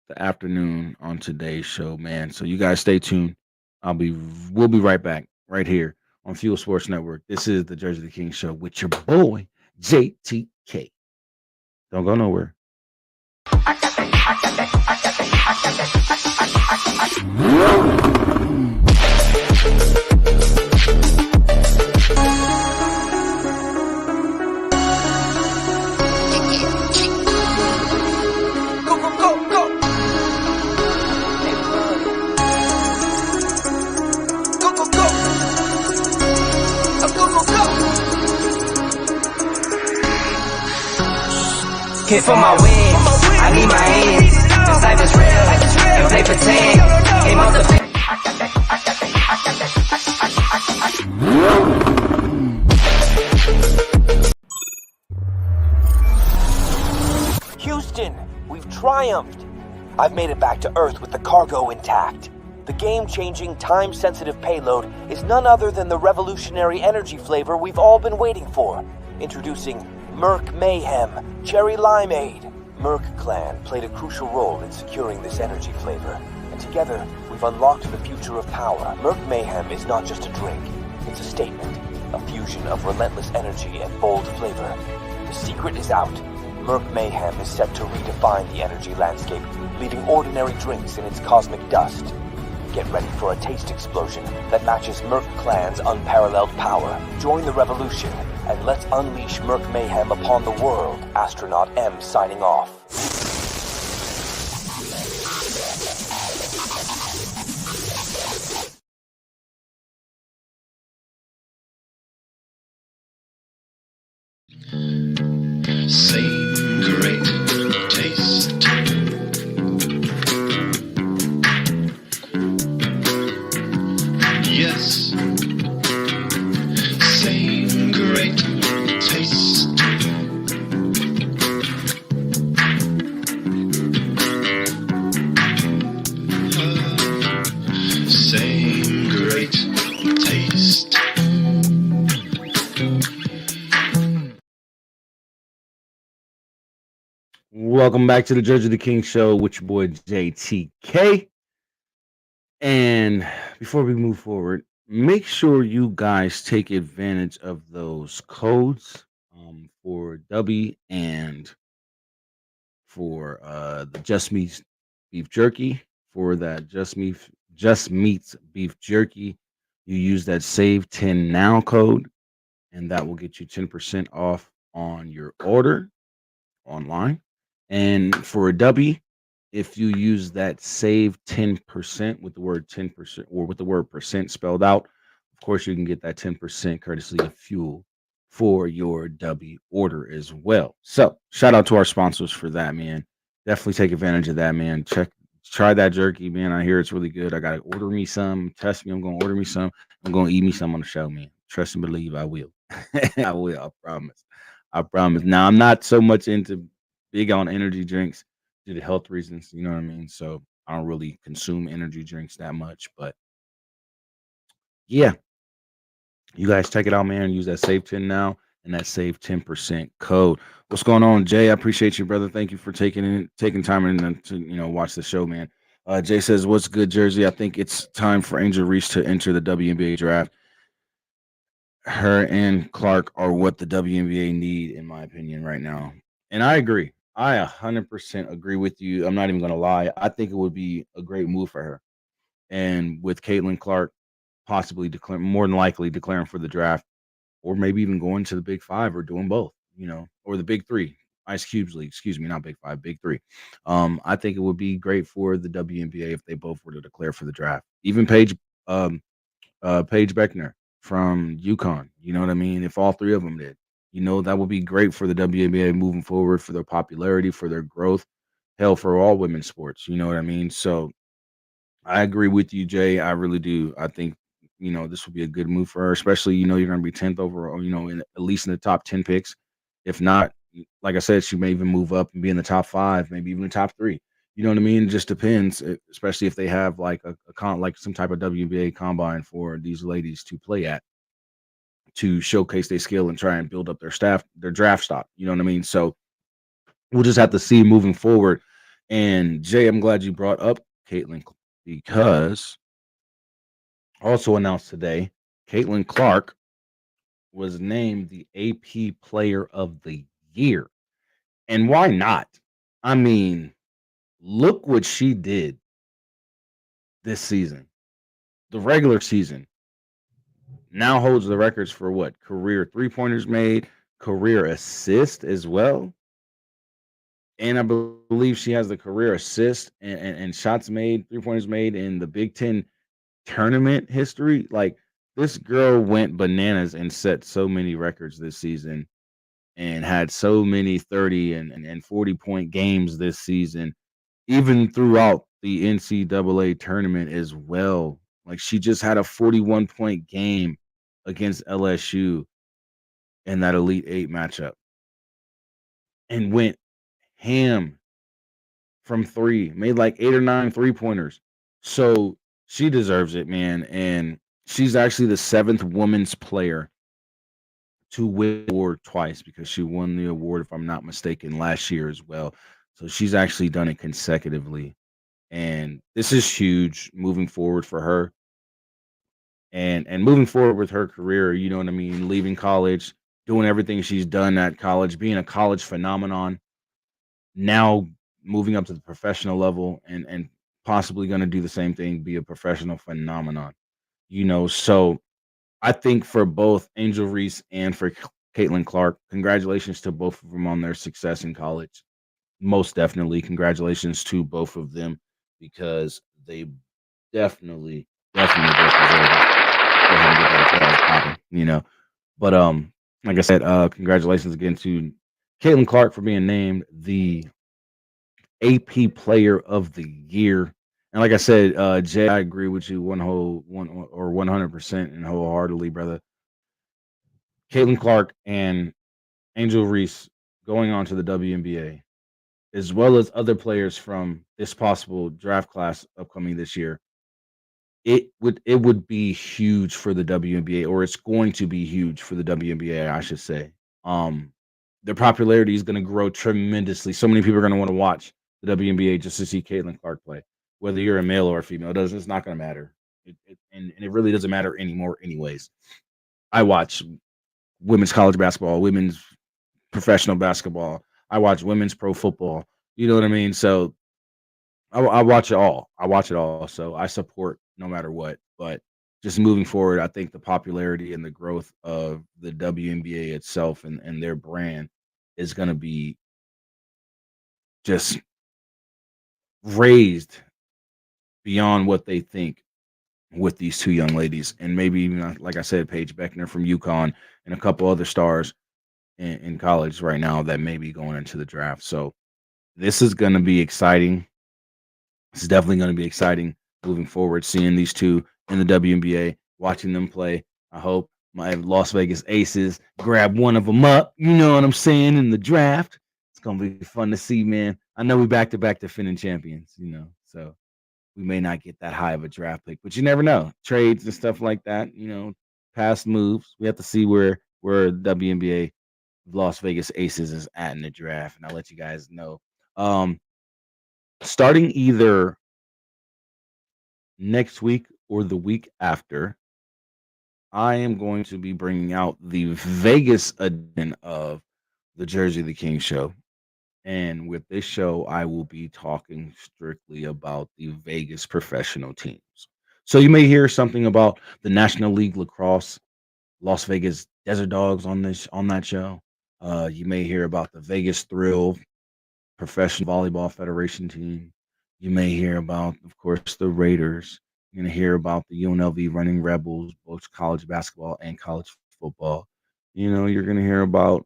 the afternoon on today's show, man. So you guys stay tuned. We'll be right back right here on Fuel Sports Network. This is the Jersey the King Show with your boy JTK. Don't go nowhere. looking for my wins. I need my ends. This life is real. And play pretend. Came off the Houston, we've triumphed. I've made it back to Earth with the cargo intact. The game-changing, time-sensitive payload is none other than the revolutionary energy flavor we've all been waiting for. Introducing Merc Mayhem Cherry Limeade. Merc Clan played a crucial role in securing this energy flavor, and together we've unlocked the future of power. Merc Mayhem is not just a drink, it's a statement, a fusion of relentless energy and bold flavor. The secret is out. Merc Mayhem is set to redefine the energy landscape, leaving ordinary drinks in its cosmic dust. Get ready for a taste explosion that matches Merc Clan's unparalleled power. Join the revolution, and let's unleash Merc Mayhem upon the world. Astronaut M signing off. Same great taste. Yes. Same great taste. Same great taste. Welcome back to the Judge of the King show with your boy JTK. And before we move forward, make sure you guys take advantage of those codes for W and for the Just Meats beef jerky. For that Just Meats beef jerky, you use that Save 10 Now code, and that will get you 10% off on your order online. And for a W, if you use that save 10% with the word 10% or with the word percent spelled out, of course, you can get that 10% courtesy of fuel for your W order as well. So shout out to our sponsors for that, man. Definitely take advantage of that, man. Try that jerky, man. I hear it's really good. I gotta order me some. Trust me, I'm gonna order me some. I'm gonna eat me some on the show, man. Trust and believe I will. I will, I promise. I promise. Now I'm not so much into big on energy drinks due to health reasons, you know what I mean? So I don't really consume energy drinks that much, but yeah, you guys check it out, man. Use that Save 10 Now and that Save 10% code. What's going on, Jay? I appreciate you, brother. Thank you for taking time and to watch the show, man. Jay says, "What's good, Jersey? I think it's time for Angel Reese to enter the WNBA draft. Her and Clark are what the WNBA need, in my opinion, right now." And I agree. I 100% agree with you. I'm not even going to lie. I think it would be a great move for her. And with Caitlin Clark possibly more than likely declaring for the draft, or maybe even going to the Big Five or doing both, or the Big Three, Ice Cube's league, excuse me, not Big Five, Big Three. I think it would be great for the WNBA if they both were to declare for the draft. Even Paige Beckner from UConn. You know what I mean? If all three of them did, that would be great for the WNBA moving forward, for their popularity, for their growth, hell, for all women's sports. You know what I mean? So I agree with you, Jay. I really do. I think, this would be a good move for her, especially, you're going to be 10th overall, at least in the top 10 picks. If not, like I said, she may even move up and be in the top 5, maybe even the top 3. You know what I mean? It just depends, especially if they have like like some type of WNBA combine for these ladies to play at, to showcase their skill and try and build up their draft stock. You know what I mean? So we'll just have to see moving forward. And Jay, I'm glad you brought up Caitlin, because also announced today, Caitlin Clark was named the AP Player of the Year. And why not? I mean, look what she did this season. The regular season now holds the records for what? Career three-pointers made, career assist as well. And I believe she has the career assist and shots made, three-pointers made in the Big Ten tournament history. Like, this girl went bananas and set so many records this season. and had so many 30 and 40-point games this season, even throughout the NCAA tournament as well. Like she just had a 41-point game against LSU in that Elite Eight matchup and went ham from three, made like 8 or 9 3-pointers. So she deserves it, man. And she's actually the 7th women's player to win the award twice because she won the award, if I'm not mistaken, last year as well. So she's actually done it consecutively. And this is huge moving forward for her and moving forward with her career, you know what I mean? Leaving college, doing everything she's done at college, being a college phenomenon, now moving up to the professional level and possibly going to do the same thing, be a professional phenomenon. So I think for both Angel Reese and for Caitlin Clark, congratulations to both of them on their success in college. Most definitely, congratulations to both of them because they definitely both deserve it. Go ahead and get that applause popping. But like I said, congratulations again to Caitlin Clark for being named the AP Player of the Year. And like I said, Jay, I agree with you 100% and wholeheartedly, brother. Caitlin Clark and Angel Reese going on to the WNBA, as well as other players from this possible draft class upcoming this year. It would be huge for the WNBA, or it's going to be huge for the WNBA, I should say. Um, their popularity is going to grow tremendously. So many people are going to want to watch the WNBA just to see Caitlin Clark play, whether you're a male or a female. It's not going to matter, and it really doesn't matter anymore, anyways. I watch women's college basketball, women's professional basketball. I watch women's pro football. You know what I mean? So I watch it all. I watch it all. So I support no matter what. But just moving forward, I think the popularity and the growth of the WNBA itself and their brand is going to be just raised beyond what they think with these two young ladies. And maybe even, like I said, Paige Beckner from UConn and a couple other stars in college right now that may be going into the draft. So this is going to be exciting. It's definitely going to be exciting moving forward, seeing these two in the WNBA, watching them play. I hope my Las Vegas Aces grab one of them up, you know what I'm saying, in the draft. It's going to be fun to see, man. I know we back-to-back defending champions, so we may not get that high of a draft pick, but you never know. Trades and stuff like that, past moves. We have to see where WNBA Las Vegas Aces is at in the draft, and I'll let you guys know. Starting either next week or the week after, I am going to be bringing out the Vegas edition of the Jersey the King show. And with this show, I will be talking strictly about the Vegas professional teams. So you may hear something about the National League Lacrosse, Las Vegas Desert Dogs on that show. You may hear about the Vegas Thrill Professional Volleyball Federation team. You may hear about, of course, the Raiders. You're going to hear about the UNLV Running Rebels, both college basketball and college football. You're going to hear about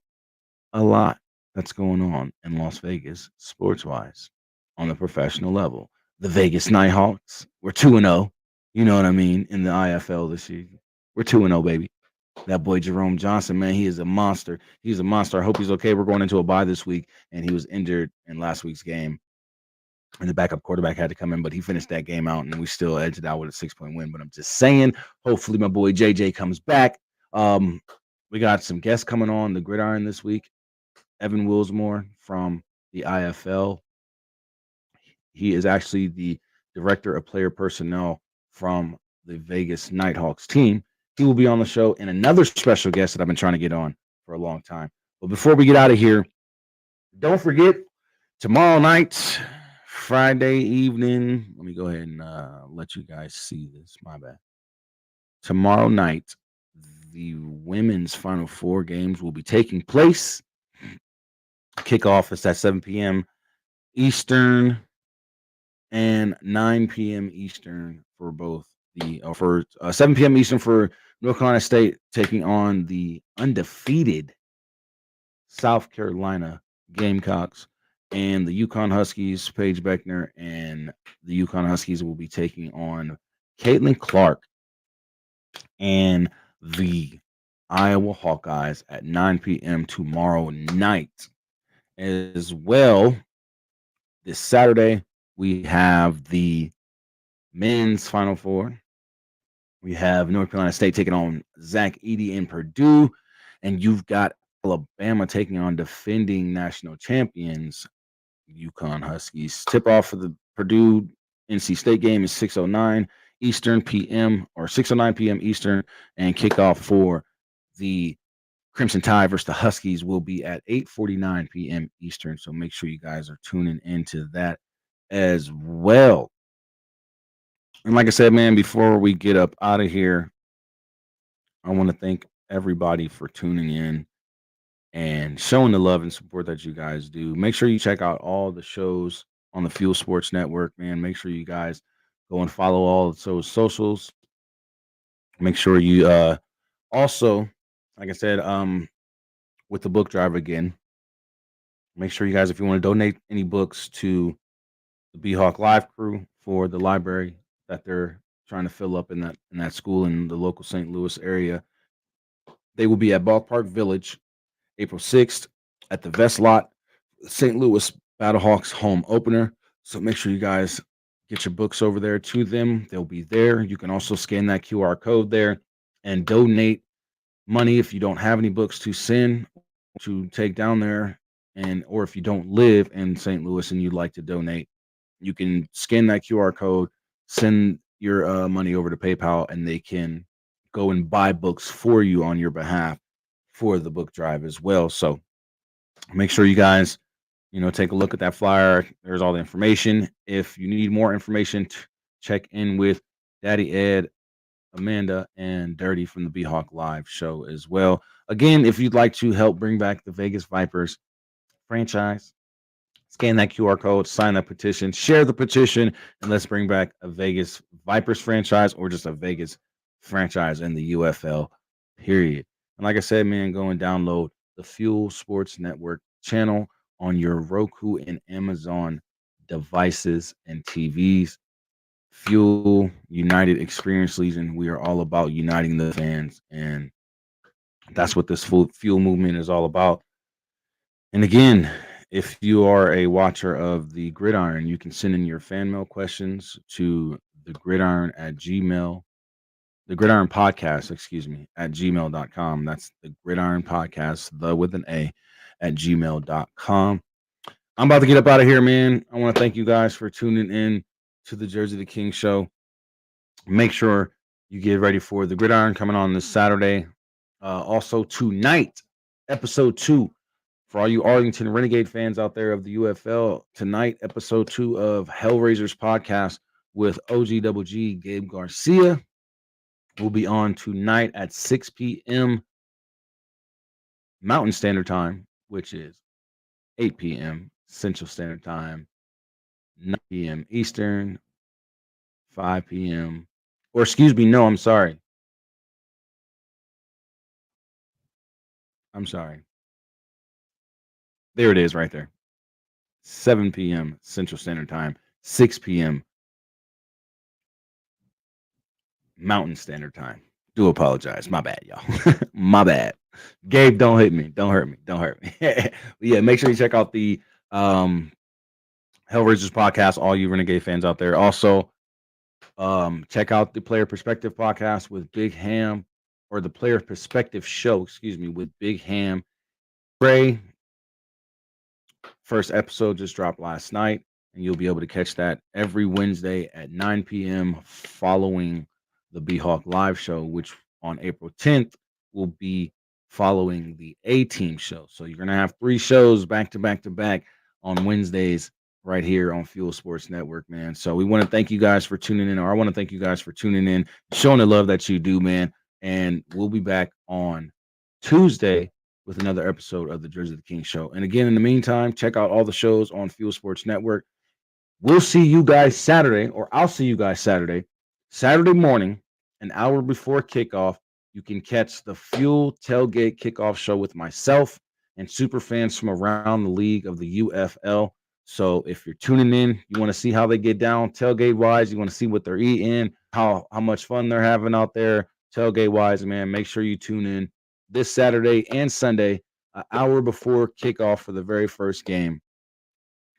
a lot that's going on in Las Vegas, sports-wise, on the professional level. The Vegas Nighthawks, we're 2-0. You know what I mean? In the IFL this year, we're 2-0, baby. That boy Jerome Johnson, man, he is a monster. He's a monster. I hope he's okay. We're going into a bye this week, and he was injured in last week's game. And the backup quarterback had to come in, but he finished that game out, and we still edged it out with a 6-point win. But I'm just saying, hopefully my boy JJ comes back. We got some guests coming on the gridiron this week. Evan Wilsmore from the IFL. He is actually the director of player personnel from the Vegas Nighthawks team. He will be on the show, and another special guest that I've been trying to get on for a long time. But before we get out of here, don't forget, tomorrow night, Friday evening, let me go ahead and let you guys see this. My bad. Tomorrow night, the women's Final Four games will be taking place. Kickoff is at 7 p.m. Eastern and 9 p.m. Eastern for both for 7 p.m. Eastern for North Carolina State taking on the undefeated South Carolina Gamecocks, and the Yukon Huskies. Paige Beckner and the Yukon Huskies will be taking on Caitlin Clark and the Iowa Hawkeyes at 9 p.m. tomorrow night. As well, this Saturday, we have the men's Final Four. We have North Carolina State taking on Zach Edey in Purdue, and you've got Alabama taking on defending national champions Yukon Huskies. Tip off for the Purdue NC State game is 6:09 Eastern PM or 6:09 p.m. Eastern, and kickoff for the Crimson Tide versus the Huskies will be at 8:49 p.m. Eastern. So make sure you guys are tuning into that as well. And like I said, man, before we get up out of here, I want to thank everybody for tuning in and showing the love and support that you guys do. Make sure you check out all the shows on the Fuel Sports Network, man. Make sure you guys go and follow all of those socials. Make sure you also, like I said, with the book drive again, make sure you guys, if you want to donate any books to the B-Hawk Live crew for the library that they're trying to fill up in that school in the local St. Louis area, they will be at Ballpark Village April 6th at the Vest Lot, St. Louis Battlehawks home opener. So make sure you guys get your books over there to them. They'll be there. You can also scan that QR code there and donate money if you don't have any books to send to take down there, and or if you don't live in St. Louis and you'd like to donate, you can scan that QR code, send your money over to PayPal, and they can go and buy books for you on your behalf for the book drive as well. So make sure you guys, take a look at that flyer. There's all the information. If you need more information, check in with Daddy Ed, Amanda, and Dirty from the B-Hawk Live show as well. Again, if you'd like to help bring back the Vegas Vipers franchise, scan that QR code, sign that petition, share the petition, and let's bring back a Vegas Vipers franchise or just a Vegas franchise in the UFL, period. And like I said, man, go and download the Fuel Sports Network channel on your Roku and Amazon devices and TVs. Fuel United Experience Legion. We are all about uniting the fans, and that's what this fuel movement is all about. And again, if you are a watcher of the Gridiron, you can send in your fan mail questions to the Gridiron Podcast, at gmail.com. That's the Gridiron Podcast, with an A, at gmail.com. I'm about to get up out of here, man. I want to thank you guys for tuning in to the Jersey the King show. Make sure you get ready for the Gridiron coming on this Saturday. Also tonight, episode 2, for all you Arlington Renegade fans out there of the UFL, tonight, episode 2 of Hellraisers podcast with OG Gabe Garcia will be on tonight at 6 p.m. Mountain Standard Time, which is 8 p.m. Central Standard Time, 9 p.m. Eastern, 5 p.m. Or excuse me, no, I'm sorry. There it is right there. 7 p.m. Central Standard Time, 6 p.m. Mountain Standard Time. Do apologize. My bad, y'all. My bad. Gabe, don't hit me. Don't hurt me. But yeah, make sure you check out the Hellraisers podcast, all you Renegade fans out there. Also, check out the Player Perspective podcast with Big Ham, or the Player Perspective show, with Big Ham. Ray, first episode just dropped last night, and you'll be able to catch that every Wednesday at 9 p.m. following the B-Hawk Live show, which on April 10th will be following the A-Team show. So you're going to have 3 shows back to back to back on Wednesdays right here on Fuel Sports Network, man. So we want to thank you guys for tuning in, or I want to thank you guys for tuning in, showing the love that you do, man. And we'll be back on Tuesday with another episode of the Jersey the King show. And again, in the meantime, check out all the shows on Fuel Sports Network. We'll see you guys Saturday, or I'll see you guys Saturday morning, an hour before kickoff. You can catch the Fuel Tailgate Kickoff show with myself and super fans from around the league of the UFL. So if you're tuning in, you want to see how they get down tailgate wise, you want to see what they're eating, how much fun they're having out there tailgate wise, man. Make sure you tune in this Saturday and Sunday, an hour before kickoff for the very first game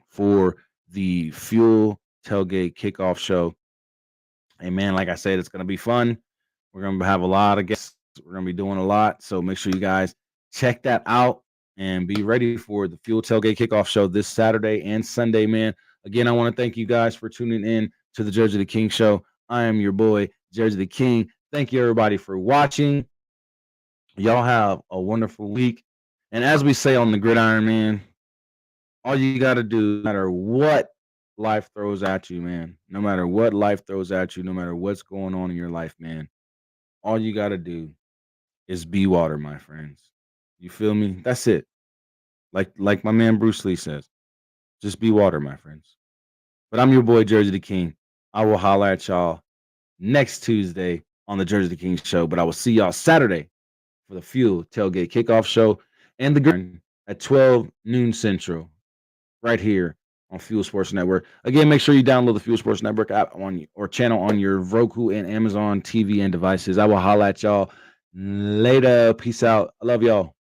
for the Fuel Tailgate Kickoff Show. And man, like I said, it's going to be fun. We're going to have a lot of guests. We're going to be doing a lot. So make sure you guys check that out and be ready for the Fuel Tailgate Kickoff Show this Saturday and Sunday, man. Again, I want to thank you guys for tuning in to the Jersey the King Show. I am your boy, Jersey the King. Thank you, everybody, for watching. Y'all have a wonderful week. And as we say on the gridiron, man, all you got to do, no matter what life throws at you, man, no matter what life throws at you, no matter what's going on in your life, man, all you got to do is be water, my friends. You feel me? That's it. Like my man Bruce Lee says, just be water, my friends. But I'm your boy, Jersey the King. I will holler at y'all next Tuesday on the Jersey the King Show, but I will see y'all Saturday for the Fuel Tailgate Kickoff Show and the gridiron at 12 noon Central, right here on Fuel Sports Network. Again, make sure you download the Fuel Sports Network app or channel on your Roku and Amazon TV and devices. I will holla at y'all later. Peace out. I love y'all.